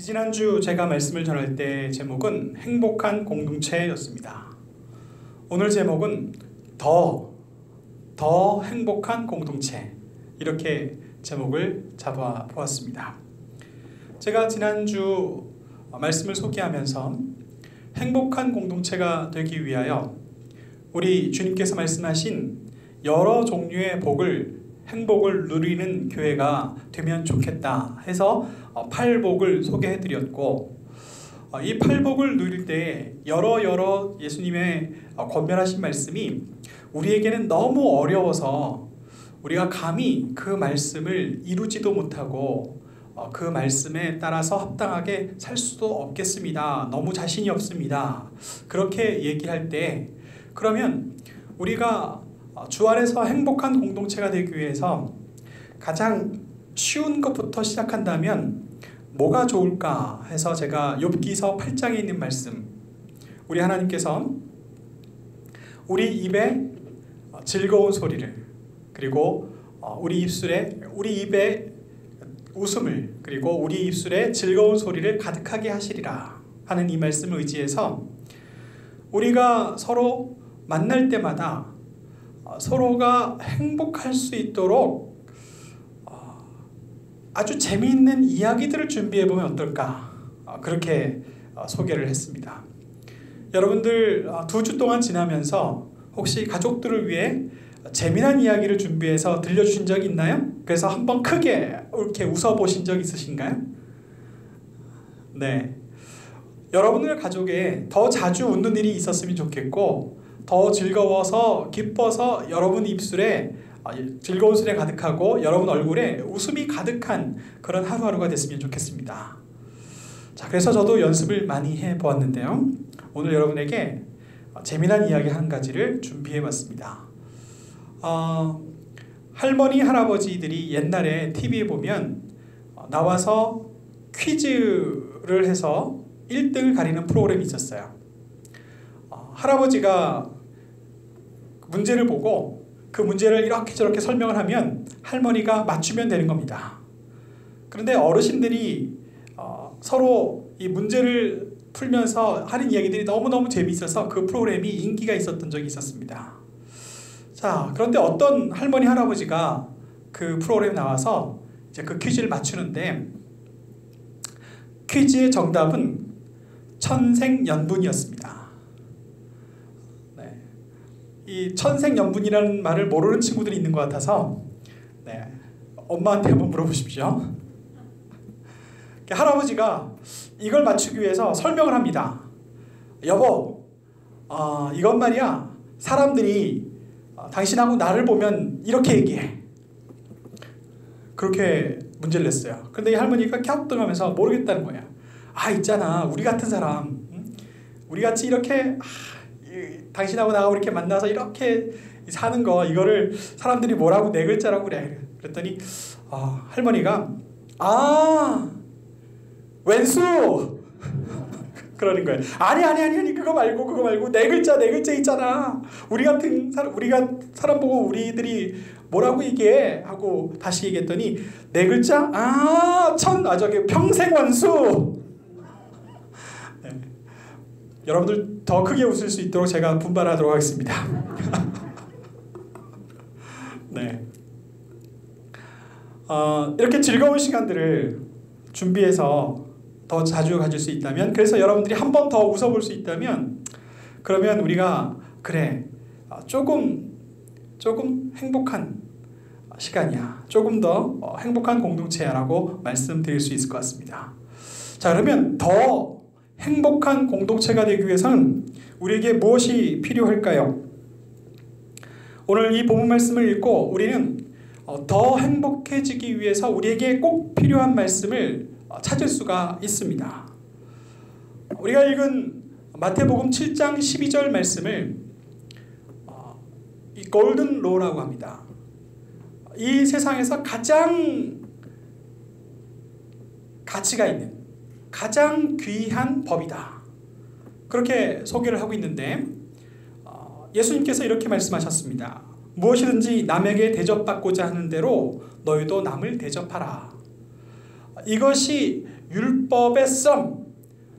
지난주 제가 말씀을 전할 때 제목은 행복한 공동체였습니다. 오늘 제목은 더 행복한 공동체, 이렇게 제목을 잡아 보았습니다. 제가 지난주 말씀을 소개하면서 행복한 공동체가 되기 위하여 우리 주님께서 말씀하신 여러 종류의 행복을 누리는 교회가 되면 좋겠다 해서 8복을 소개해드렸고, 이 8복을 누릴 때 여러 예수님의 권면하신 말씀이 우리에게는 너무 어려워서 우리가 감히 그 말씀을 이루지도 못하고 그 말씀에 따라서 합당하게 살 수도 없겠습니다. 너무 자신이 없습니다. 그렇게 얘기할 때, 그러면 우리가 주 안에서 행복한 공동체가 되기 위해서 가장 쉬운 것부터 시작한다면 뭐가 좋을까 해서 제가 욥기서 8장에 있는 말씀, 우리 하나님께서 우리 입에 즐거운 소리를, 그리고 우리 입에 웃음을, 그리고 우리 입술에 즐거운 소리를 가득하게 하시리라 하는 이 말씀을 의지해서 우리가 서로 만날 때마다 서로가 행복할 수 있도록 아주 재미있는 이야기들을 준비해보면 어떨까, 그렇게 소개를 했습니다. 여러분들 2주 동안 지나면서 혹시 가족들을 위해 재미난 이야기를 준비해서 들려주신 적이 있나요? 그래서 한번 크게 이렇게 웃어보신 적 있으신가요? 네. 여러분들 가족에 더 자주 웃는 일이 있었으면 좋겠고, 더 즐거워서 기뻐서 여러분 입술에 즐거운 소리가 가득하고 여러분 얼굴에 웃음이 가득한 그런 하루하루가 됐으면 좋겠습니다. 자, 그래서 저도 연습을 많이 해보았는데요. 오늘 여러분에게 재미난 이야기 한 가지를 준비해봤습니다. 할머니, 할아버지들이 옛날에 TV에 보면 나와서 퀴즈를 해서 1등을 가리는 프로그램이 있었어요. 할아버지가 문제를 보고 그 문제를 이렇게 저렇게 설명을 하면 할머니가 맞추면 되는 겁니다. 그런데 어르신들이 서로 이 문제를 풀면서 하는 이야기들이 너무너무 재미있어서 그 프로그램이 인기가 있었던 적이 있었습니다. 자, 그런데 어떤 할머니, 할아버지가 그 프로그램에 나와서 이제 그 퀴즈를 맞추는데, 퀴즈의 정답은 천생연분이었습니다. 네. 이 천생연분이라는 말을 모르는 친구들이 있는 것 같아서 엄마한테 한번 물어보십시오. 할아버지가 이걸 맞추기 위해서 설명을 합니다. 여보, 이건 말이야, 사람들이 당신하고 나를 보면 이렇게 얘기해. 그렇게 문제를 냈어요. 그런데 이 할머니가 갸우뚱하면서 모르겠다는 거야. 있잖아, 우리 같은 사람, 우리 같이 이렇게 당신하고 나하고 이렇게 만나서 이렇게 사는 거, 이거를 사람들이 뭐라고 네 글자라고 그래. 그랬더니 할머니가 웬수 그러는 거예요. 아니 그거 말고 네 글자 있잖아. 우리가 사람 보고 우리들이 뭐라고 얘기해 하고 다시 얘기했더니 네 글자? 저기 평생원수. 네. 여러분들 더 크게 웃을 수 있도록 제가 분발하도록 하겠습니다. 네. 이렇게 즐거운 시간들을 준비해서 더 자주 가질 수 있다면, 그래서 여러분들이 한 번 더 웃어볼 수 있다면, 그러면 우리가 조금 행복한 시간이야, 조금 더 행복한 공동체야라고 말씀드릴 수 있을 것 같습니다. 자, 그러면 더 행복한 공동체가 되기 위해서는 우리에게 무엇이 필요할까요? 오늘 이 본문 말씀을 읽고 우리는 더 행복해지기 위해서 우리에게 꼭 필요한 말씀을 찾을 수가 있습니다. 우리가 읽은 마태복음 7장 12절 말씀을 이 골든 로라고 합니다. 이 세상에서 가장 가치가 있는, 가장 귀한 법이다, 그렇게 소개를 하고 있는데, 예수님께서 이렇게 말씀하셨습니다. 무엇이든지 남에게 대접받고자 하는 대로 너희도 남을 대접하라. 이것이 율법의 sum,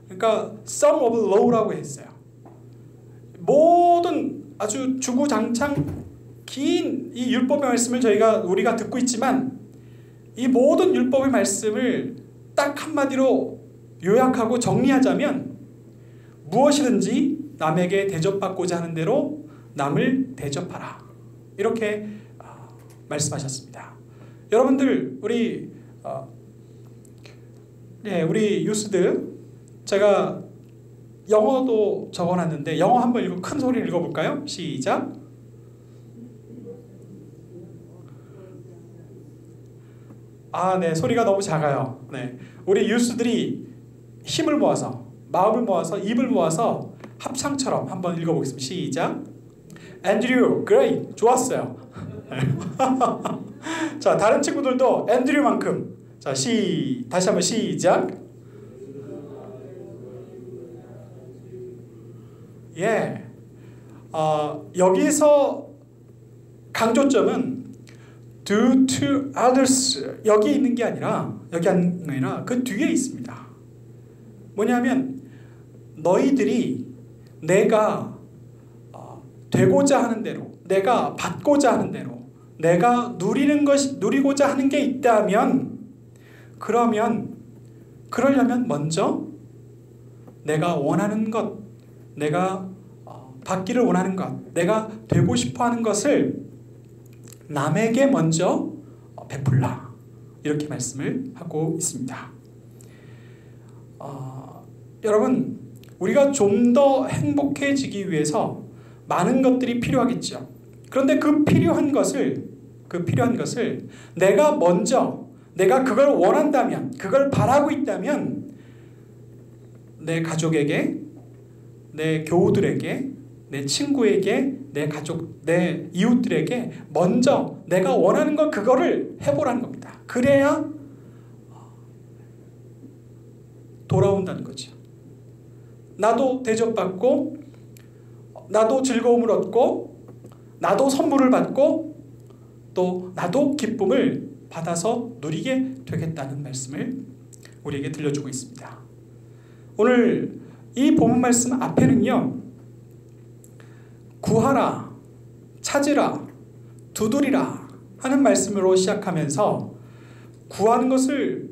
그러니까 sum of law라고 했어요. 모든 아주 주구장창 긴 이 율법의 말씀을 우리가 듣고 있지만 이 모든 율법의 말씀을 딱 한마디로 요약하고 정리하자면 무엇이든지 남에게 대접받고자 하는 대로 남을 대접하라. 이렇게 말씀하셨습니다. 여러분들 우리 유스들 제가 영어도 적어놨는데 영어 한번 큰 소리를 읽어볼까요? 시작. 네, 소리가 너무 작아요. 네, 우리 유스들이 힘을 모아서 마음을 모아서 입을 모아서 합창처럼 한번 읽어보겠습니다. 시작. 앤드류, great, 좋았어요. 자, 다른 친구들도 앤드류만큼. 자, 다시 한번 시작. 예. 여기서 강조점은 do to others 여기 있는 게 아니라 그 뒤에 있습니다. 뭐냐면 너희들이 내가 되고자 하는 대로, 내가 받고자 하는 대로, 내가 누리고자 하는 게 있다면 그러려면 먼저 내가 원하는 것, 내가 받기를 원하는 것, 내가 되고 싶어 하는 것을 남에게 먼저 베풀라. 이렇게 말씀을 하고 있습니다. 여러분, 우리가 좀 더 행복해지기 위해서 많은 것들이 필요하겠죠. 그런데 그 필요한 것을 내가 그걸 원한다면, 그걸 바라고 있다면 내 가족에게, 내 교우들에게, 내 친구에게, 내 가족, 내 이웃들에게 먼저 내가 원하는 것 그거를 해보라는 겁니다. 그래야 돌아온다는 거죠. 나도 대접받고, 나도 즐거움을 얻고, 나도 선물을 받고, 또 나도 기쁨을 받아서 누리게 되겠다는 말씀을 우리에게 들려주고 있습니다. 오늘 이 본문 말씀 앞에는요, 구하라, 찾으라, 두드리라 하는 말씀으로 시작하면서 구하는 것을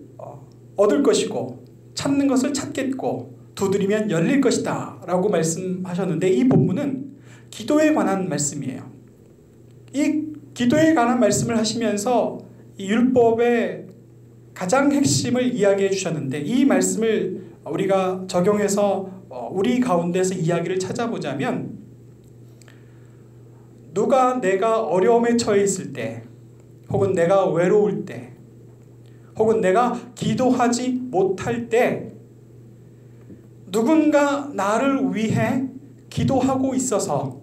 얻을 것이고 찾는 것을 찾겠고 두드리면 열릴 것이다 라고 말씀하셨는데, 이 본문은 기도에 관한 말씀이에요. 이 기도에 관한 말씀을 하시면서 이 율법의 가장 핵심을 이야기해 주셨는데, 이 말씀을 우리가 적용해서 우리 가운데서 이야기를 찾아보자면, 내가 어려움에 처해 있을 때, 혹은 내가 외로울 때, 혹은 내가 기도하지 못할 때 누군가 나를 위해 기도하고 있어서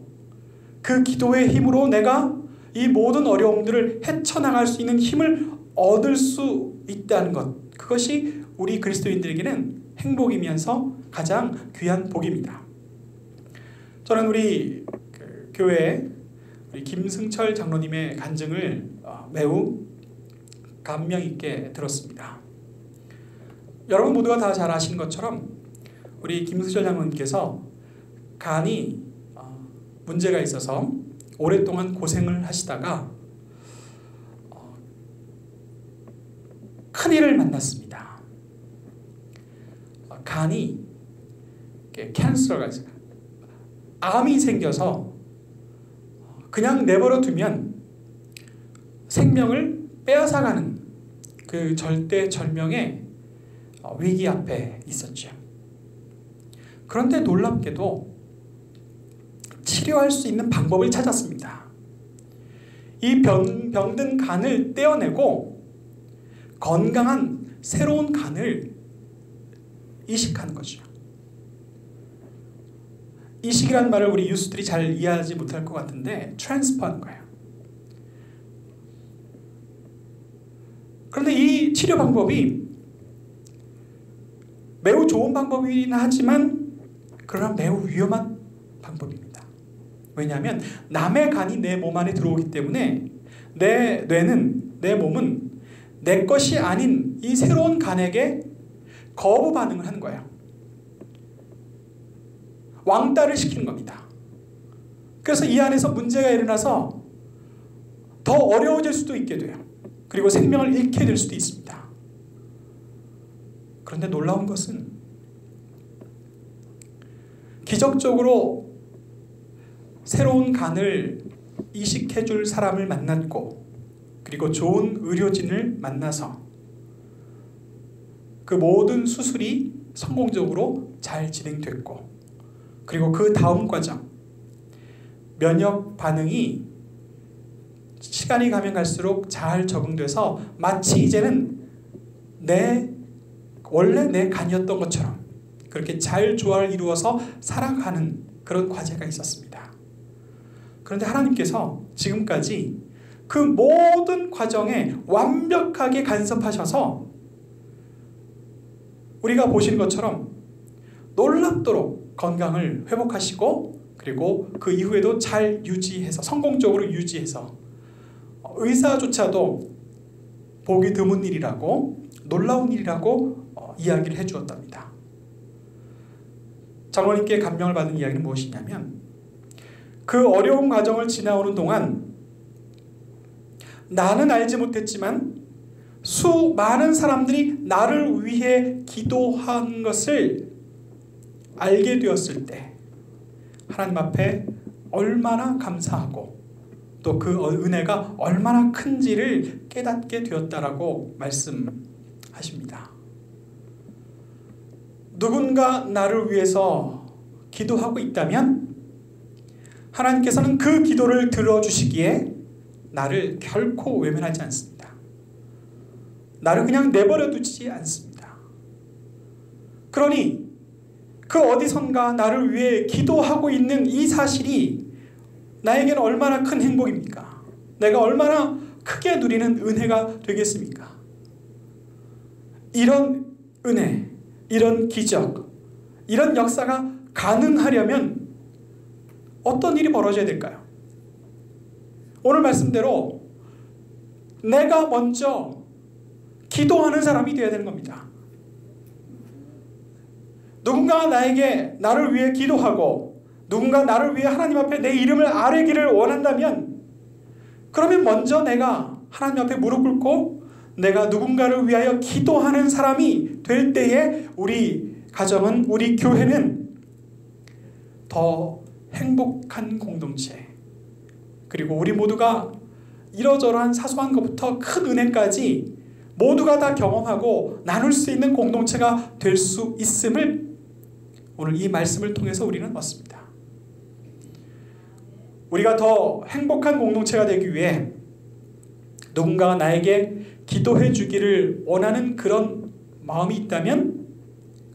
그 기도의 힘으로 내가 이 모든 어려움들을 헤쳐나갈 수 있는 힘을 얻을 수 있다는 것, 그것이 우리 그리스도인들에게는 행복이면서 가장 귀한 복입니다. 저는 우리 교회 우리 김승철 장로님의 간증을 매우 감명 있게 들었습니다. 여러분 모두가 다 잘 아시는 것처럼 우리 김승철 장로님께서 간이 문제가 있어서 오랫동안 고생을 하시다가 큰일을 만났습니다. 간이 캔서가 있어요. 암이 생겨서 그냥 내버려 두면 생명을 빼앗아가는 그 절대절명의 위기 앞에 있었죠. 그런데 놀랍게도 치료할 수 있는 방법을 찾았습니다. 이 병든 간을 떼어내고 건강한 새로운 간을 이식하는 거죠. 이식이라는 말을 우리 유스들이 잘 이해하지 못할 것 같은데 트랜스퍼하는 거예요. 그런데 이 치료 방법이 매우 좋은 방법이긴 하지만 그러나 매우 위험한 방법입니다. 왜냐하면 남의 간이 내 몸 안에 들어오기 때문에 내 몸은 내 것이 아닌 이 새로운 간에게 거부 반응을 하는 거예요. 왕따를 시키는 겁니다. 그래서 이 안에서 문제가 일어나서 더 어려워질 수도 있게 돼요. 그리고 생명을 잃게 될 수도 있습니다. 그런데 놀라운 것은 기적적으로 새로운 간을 이식해 줄 사람을 만났고, 그리고 좋은 의료진을 만나서 그 모든 수술이 성공적으로 잘 진행됐고, 그리고 그 다음 과정, 면역 반응이 시간이 가면 갈수록 잘 적응돼서 마치 이제는 원래 내 간이었던 것처럼 그렇게 잘 조화를 이루어서 살아가는 그런 과제가 있었습니다. 그런데 하나님께서 지금까지 그 모든 과정에 완벽하게 간섭하셔서 우리가 보신 것처럼 놀랍도록 건강을 회복하시고, 그리고 그 이후에도 잘 유지해서, 성공적으로 유지해서 의사조차도 보기 드문 일이라고, 놀라운 일이라고 이야기를 해주었답니다. 장로님께 감명을 받은 이야기는 무엇이냐면, 그 어려운 과정을 지나오는 동안 나는 알지 못했지만 수많은 사람들이 나를 위해 기도한 것을 알게 되었을 때 하나님 앞에 얼마나 감사하고 또 그 은혜가 얼마나 큰지를 깨닫게 되었다라고 말씀하십니다. 누군가 나를 위해서 기도하고 있다면 하나님께서는 그 기도를 들어주시기에 나를 결코 외면하지 않습니다. 나를 그냥 내버려 두지 않습니다. 그러니 그 어디선가 나를 위해 기도하고 있는 이 사실이 나에게는 얼마나 큰 행복입니까? 내가 얼마나 크게 누리는 은혜가 되겠습니까? 이런 은혜, 이런 기적, 이런 역사가 가능하려면 어떤 일이 벌어져야 될까요? 오늘 말씀대로 내가 먼저 기도하는 사람이 되어야 되는 겁니다. 누군가 나를 위해 기도하고 누군가 나를 위해 하나님 앞에 내 이름을 아뢰기를 원한다면, 그러면 먼저 내가 하나님 앞에 무릎 꿇고 내가 누군가를 위하여 기도하는 사람이 될 때에 우리 가정은, 우리 교회는 더 행복한 공동체, 그리고 우리 모두가 이러저러한 사소한 것부터 큰 은혜까지 모두가 다 경험하고 나눌 수 있는 공동체가 될 수 있음을 오늘 이 말씀을 통해서 우리는 얻습니다. 우리가 더 행복한 공동체가 되기 위해 누군가가 나에게 기도해 주기를 원하는 그런 마음이 있다면,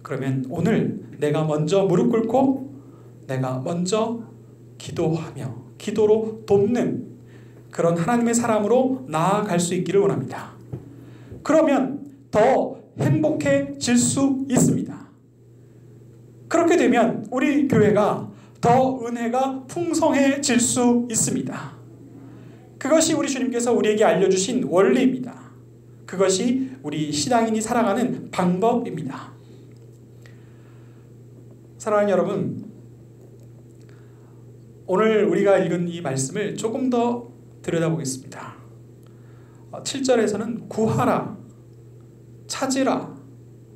그러면 오늘 내가 먼저 무릎 꿇고 내가 먼저 기도하며 기도로 돕는 그런 하나님의 사람으로 나아갈 수 있기를 원합니다. 그러면 더 행복해질 수 있습니다. 그렇게 되면 우리 교회가 더 은혜가 풍성해질 수 있습니다. 그것이 우리 주님께서 우리에게 알려주신 원리입니다. 그것이 우리 신앙인이 살아가는 방법입니다. 사랑하는 여러분, 오늘 우리가 읽은 이 말씀을 조금 더 들여다보겠습니다. 7절에서는 구하라, 찾으라,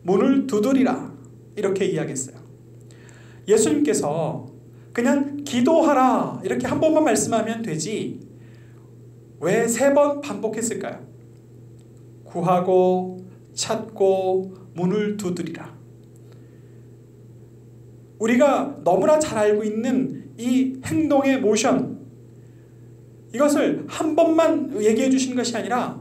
문을 두드리라 이렇게 이야기했어요. 예수님께서 그냥 기도하라 이렇게 한 번만 말씀하면 되지 왜 3번 반복했을까요? 구하고 찾고 문을 두드리라. 우리가 너무나 잘 알고 있는 이 행동의 모션, 이것을 한 번만 얘기해 주시는 것이 아니라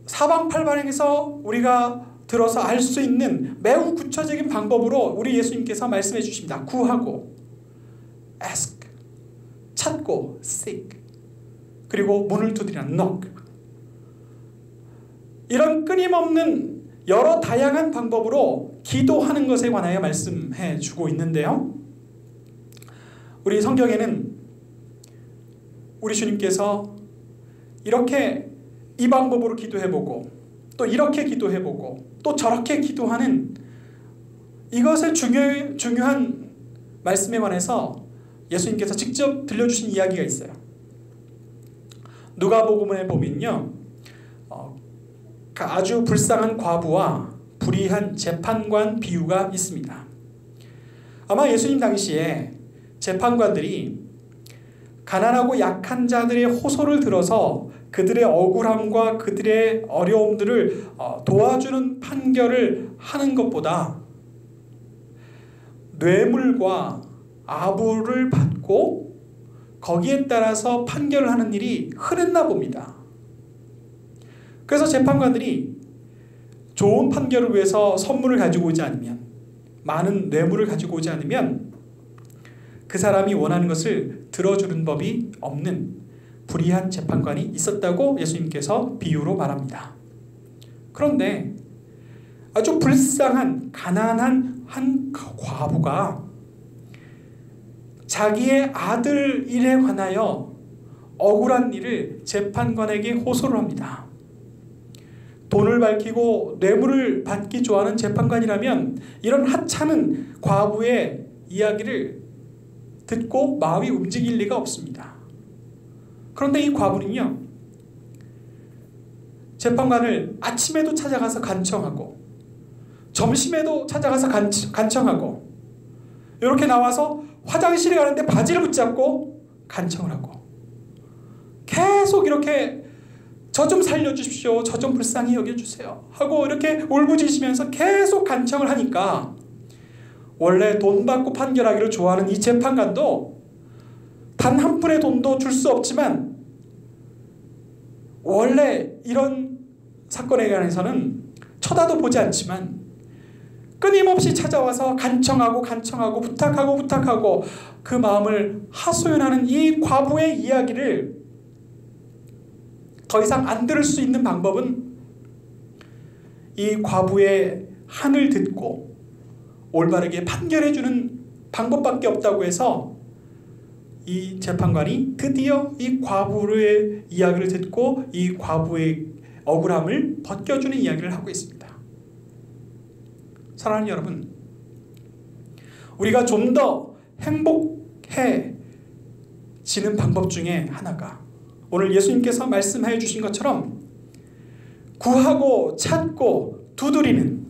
사방팔방에서 우리가 들어서 알 수 있는 매우 구체적인 방법으로 우리 예수님께서 말씀해 주십니다. 구하고 ask, 찾고 seek, 그리고 문을 두드리라 knock. 이런 끊임없는 여러 다양한 방법으로 기도하는 것에 관하여 말씀해 주고 있는데요, 우리 성경에는 우리 주님께서 이렇게 이 방법으로 기도해보고 또 이렇게 기도해보고 또 저렇게 기도하는 이것을 중요한 말씀에 관해서 예수님께서 직접 들려주신 이야기가 있어요. 누가복음에 보면요, 아주 불쌍한 과부와 불의한 재판관 비유가 있습니다. 아마 예수님 당시에 재판관들이 가난하고 약한 자들의 호소를 들어서 그들의 억울함과 그들의 어려움들을 도와주는 판결을 하는 것보다 뇌물과 아부를 받고 거기에 따라서 판결을 하는 일이 흔했나 봅니다. 그래서 재판관들이 좋은 판결을 위해서 선물을 가지고 오지 않으면, 많은 뇌물을 가지고 오지 않으면 그 사람이 원하는 것을 들어주는 법이 없는 불의한 재판관이 있었다고 예수님께서 비유로 말합니다. 그런데 아주 불쌍한 가난한 한 과부가 자기의 아들 일에 관하여 억울한 일을 재판관에게 호소를 합니다. 돈을 밝히고 뇌물을 받기 좋아하는 재판관이라면 이런 하찮은 과부의 이야기를 듣고 마음이 움직일 리가 없습니다. 그런데 이 과부는요, 재판관을 아침에도 찾아가서 간청하고 점심에도 찾아가서 간청하고 이렇게 나와서 화장실에 가는데 바지를 붙잡고 간청을 하고 계속 이렇게 저 좀 살려주십시오, 저 좀 불쌍히 여겨주세요 하고 이렇게 울부짖으면서 계속 간청을 하니까 원래 돈 받고 판결하기를 좋아하는 이 재판관도 단 한 푼의 돈도 줄 수 없지만 원래 이런 사건에 관해서는 쳐다도 보지 않지만 끊임없이 찾아와서 간청하고 부탁하고 그 마음을 하소연하는 이 과부의 이야기를 더 이상 안 들을 수 있는 방법은 이 과부의 한을 듣고 올바르게 판결해주는 방법밖에 없다고 해서 이 재판관이 드디어 이 과부의 이야기를 듣고 이 과부의 억울함을 벗겨주는 이야기를 하고 있습니다. 사랑하는 여러분, 우리가 좀 더 행복해지는 방법 중에 하나가 오늘 예수님께서 말씀해 주신 것처럼 구하고 찾고 두드리는,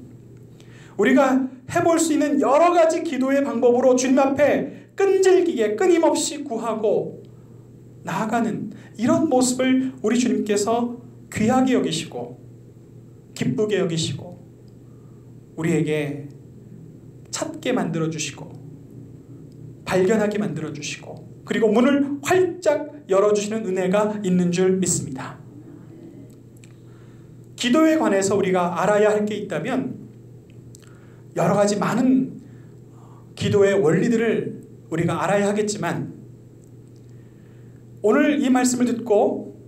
우리가 해볼 수 있는 여러 가지 기도의 방법으로 주님 앞에 끈질기게 끊임없이 구하고 나아가는 이런 모습을 우리 주님께서 귀하게 여기시고 기쁘게 여기시고 우리에게 찾게 만들어주시고 발견하게 만들어주시고 그리고 문을 활짝 열어주시는 은혜가 있는 줄 믿습니다. 기도에 관해서 우리가 알아야 할 게 있다면 여러 가지 많은 기도의 원리들을 우리가 알아야 하겠지만 오늘 이 말씀을 듣고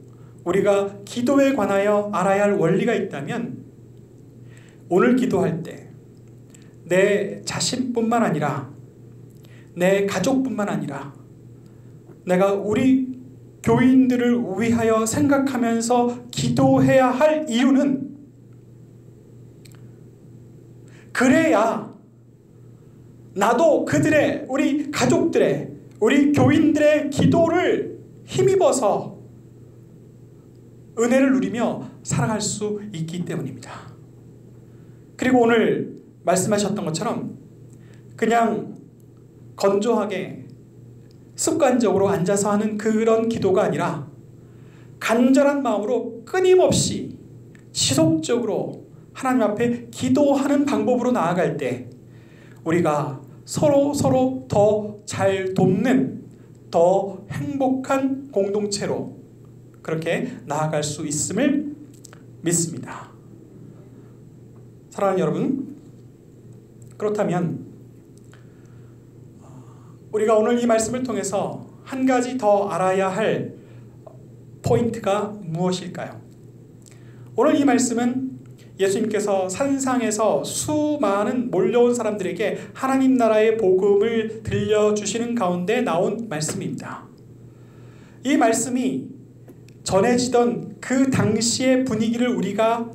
우리가 기도에 관하여 알아야 할 원리가 있다면 오늘 기도할 때 내 자신뿐만 아니라 내 가족뿐만 아니라 내가 우리 교인들을 위하여 생각하면서 기도해야 할 이유는 그래야 나도 그들의, 우리 가족들의, 우리 교인들의 기도를 힘입어서 은혜를 누리며 살아갈 수 있기 때문입니다. 그리고 오늘 말씀하셨던 것처럼 그냥 건조하게 습관적으로 앉아서 하는 그런 기도가 아니라 간절한 마음으로 끊임없이 지속적으로 하나님 앞에 기도하는 방법으로 나아갈 때 우리가 서로 더 잘 돕는 더 행복한 공동체로 그렇게 나아갈 수 있음을 믿습니다. 사랑하는 여러분, 그렇다면 우리가 오늘 이 말씀을 통해서 한 가지 더 알아야 할 포인트가 무엇일까요? 오늘 이 말씀은 예수님께서 산상에서 수많은 몰려온 사람들에게 하나님 나라의 복음을 들려주시는 가운데 나온 말씀입니다. 이 말씀이 전해지던 그 당시의 분위기를 우리가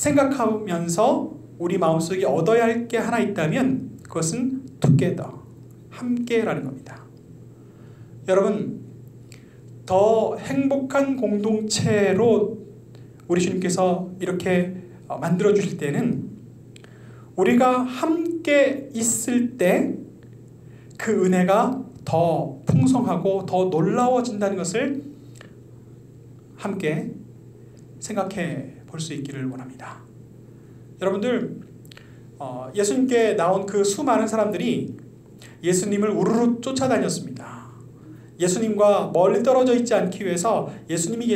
생각하면서 우리 마음속에 얻어야 할 게 하나 있다면 그것은 together, 함께라는 겁니다. 여러분, 더 행복한 공동체로 우리 주님께서 이렇게 만들어 주실 때는 우리가 함께 있을 때 그 은혜가 더 풍성하고 더 놀라워진다는 것을 함께 생각해 볼 수 있기를 원합니다. 여러분들, 예수님께 나온 그 수많은 사람들이 예수님을 우르르 쫓아다녔습니다. 예수님과 멀리 떨어져 있지 않기 위해서 예수님이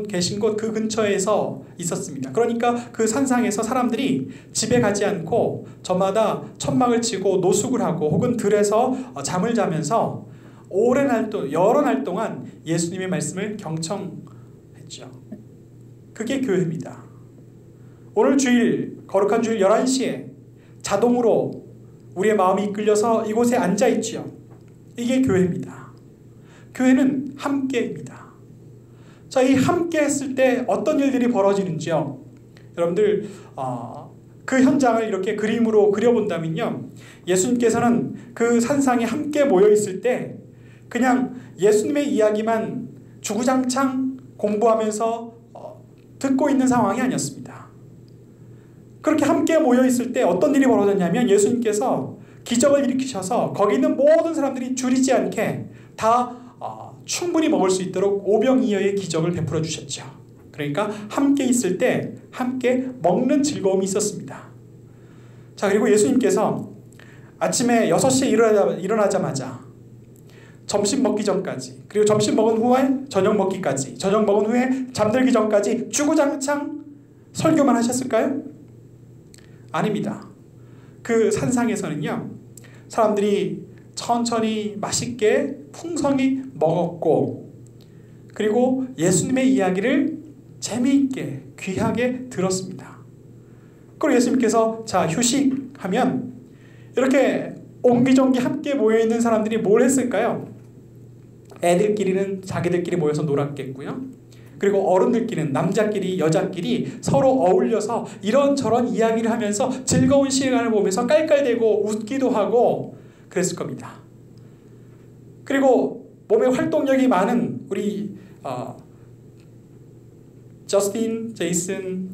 계신 곳 그 근처에서 있었습니다. 그러니까 그 산상에서 사람들이 집에 가지 않고 저마다 천막을 치고 노숙을 하고 혹은 들에서 잠을 자면서 여러 날 동안 예수님의 말씀을 경청했죠. 그게 교회입니다. 오늘 주일, 거룩한 주일 11시에 자동으로 우리의 마음이 이끌려서 이곳에 앉아 있지요. 이게 교회입니다. 교회는 함께입니다. 자, 이 함께 했을 때 어떤 일들이 벌어지는지요. 여러분들, 그 현장을 이렇게 그림으로 그려본다면요. 예수님께서는 그 산상에 함께 모여 있을 때 그냥 예수님의 이야기만 주구장창 공부하면서 듣고 있는 상황이 아니었습니다. 그렇게 함께 모여 있을 때 어떤 일이 벌어졌냐면 예수님께서 기적을 일으키셔서 거기 있는 모든 사람들이 줄이지 않게 다 충분히 먹을 수 있도록 오병이어의 기적을 베풀어 주셨죠. 그러니까 함께 있을 때 함께 먹는 즐거움이 있었습니다. 자, 그리고 예수님께서 아침에 6시에 일어나자마자 점심 먹기 전까지, 그리고 점심 먹은 후에 저녁 먹기까지, 저녁 먹은 후에 잠들기 전까지 주구장창 설교만 하셨을까요? 아닙니다. 그 산상에서는요, 사람들이 천천히 맛있게 풍성히 먹었고, 그리고 예수님의 이야기를 재미있게 귀하게 들었습니다. 그리고 예수님께서 자, 휴식하면 이렇게 옹기종기 함께 모여있는 사람들이 뭘 했을까요? 애들끼리는 자기들끼리 모여서 놀았겠고요. 그리고 어른들끼리는 남자끼리 여자끼리 서로 어울려서 이런저런 이야기를 하면서 즐거운 시간을 보면서 깔깔대고 웃기도 하고 그랬을 겁니다. 그리고 몸에 활동력이 많은 우리 저스틴, 제이슨,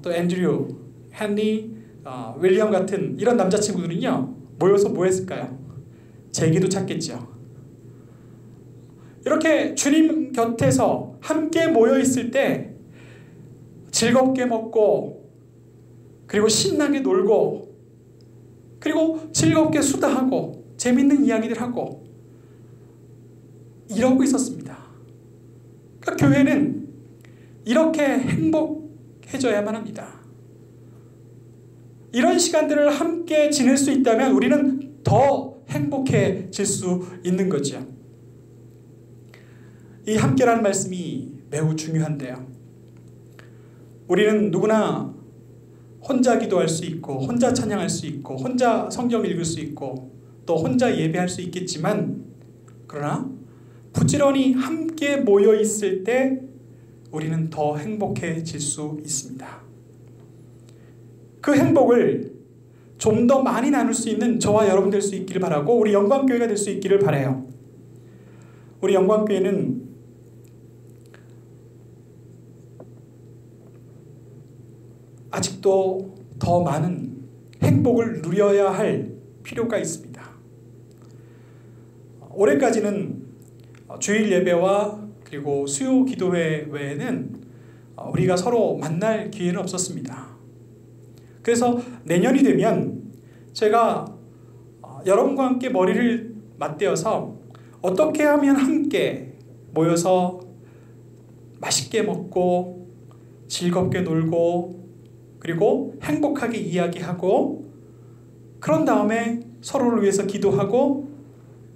또 앤드류, 헨리, 윌리엄 같은 이런 남자친구들은요, 모여서 뭐 했을까요? 제기도 찾겠죠. 이렇게 주님 곁에서 함께 모여 있을 때 즐겁게 먹고, 그리고 신나게 놀고, 그리고 즐겁게 수다하고 재밌는 이야기들 하고 이러고 있었습니다. 그러니까 교회는 이렇게 행복해져야만 합니다. 이런 시간들을 함께 지낼 수 있다면 우리는 더 행복해질 수 있는 거죠. 이 함께라는 말씀이 매우 중요한데요. 우리는 누구나 혼자 기도할 수 있고, 혼자 찬양할 수 있고, 혼자 성경 읽을 수 있고, 또 혼자 예배할 수 있겠지만, 그러나 부지런히 함께 모여 있을 때 우리는 더 행복해질 수 있습니다. 그 행복을 좀 더 많이 나눌 수 있는 저와 여러분 될 수 있기를 바라고, 우리 영광교회가 될 수 있기를 바라요. 우리 영광교회는 아직도 더 많은 행복을 누려야 할 필요가 있습니다. 올해까지는 주일 예배와 그리고 수요 기도회 외에는 우리가 서로 만날 기회는 없었습니다. 그래서 내년이 되면 제가 여러분과 함께 머리를 맞대어서 어떻게 하면 함께 모여서 맛있게 먹고 즐겁게 놀고 그리고 행복하게 이야기하고, 그런 다음에 서로를 위해서 기도하고,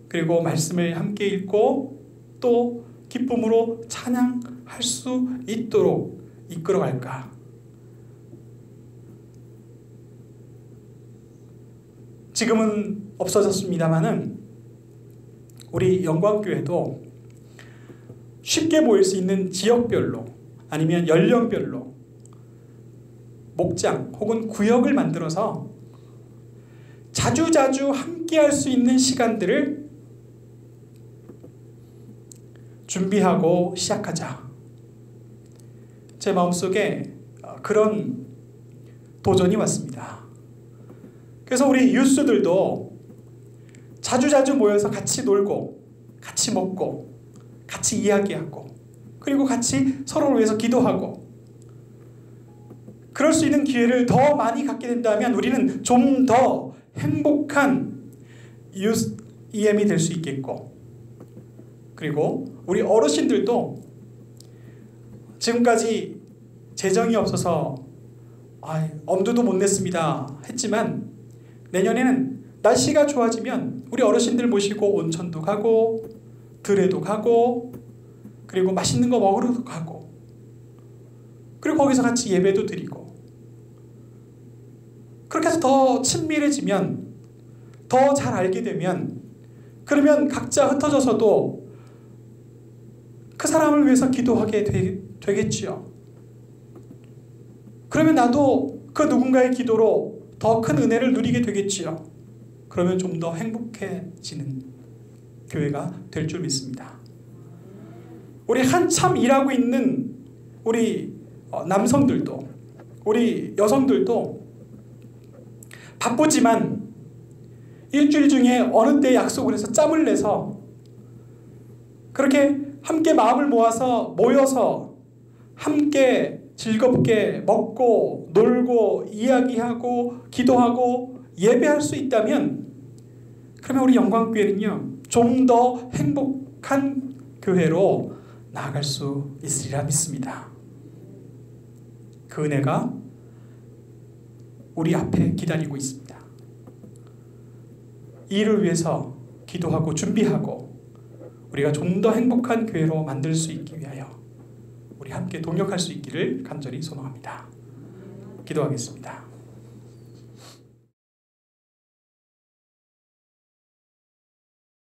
그리고 말씀을 함께 읽고 또 기쁨으로 찬양할 수 있도록 이끌어갈까. 지금은 없어졌습니다마는 우리 영광교회도 쉽게 모일 수 있는 지역별로 아니면 연령별로 목장 혹은 구역을 만들어서 자주자주 함께할 수 있는 시간들을 준비하고 시작하자. 제 마음속에 그런 도전이 왔습니다. 그래서 우리 유스들도 자주자주 모여서 같이 놀고 같이 먹고 같이 이야기하고 그리고 같이 서로를 위해서 기도하고 그럴 수 있는 기회를 더 많이 갖게 된다면 우리는 좀 더 행복한 유스 EM이 될 수 있겠고, 그리고 우리 어르신들도 지금까지 재정이 없어서 엄두도 못 냈습니다 했지만 내년에는 날씨가 좋아지면 우리 어르신들 모시고 온천도 가고 들에도 가고 그리고 맛있는 거 먹으러도 가고 그리고 거기서 같이 예배도 드리고 그렇게 해서 더 친밀해지면 더 잘 알게 되면 그러면 각자 흩어져서도 그 사람을 위해서 기도하게 되겠지요. 그러면 나도 그 누군가의 기도로 더 큰 은혜를 누리게 되겠지요. 그러면 좀 더 행복해지는 교회가 될 줄 믿습니다. 우리 한참 일하고 있는 우리 남성들도 우리 여성들도 바쁘지만 일주일 중에 어느 때 약속을 해서 짬을 내서 그렇게 함께 마음을 모여서 함께 즐겁게 먹고 놀고 이야기하고 기도하고 예배할 수 있다면 그러면 우리 영광교회는요 좀 더 행복한 교회로 나아갈 수 있으리라 믿습니다. 그 은혜가 우리 앞에 기다리고 있습니다. 이를 위해서 기도하고 준비하고 우리가 좀 더 행복한 교회로 만들 수 있기 위하여 우리 함께 동역할 수 있기를 간절히 소망합니다. 기도하겠습니다.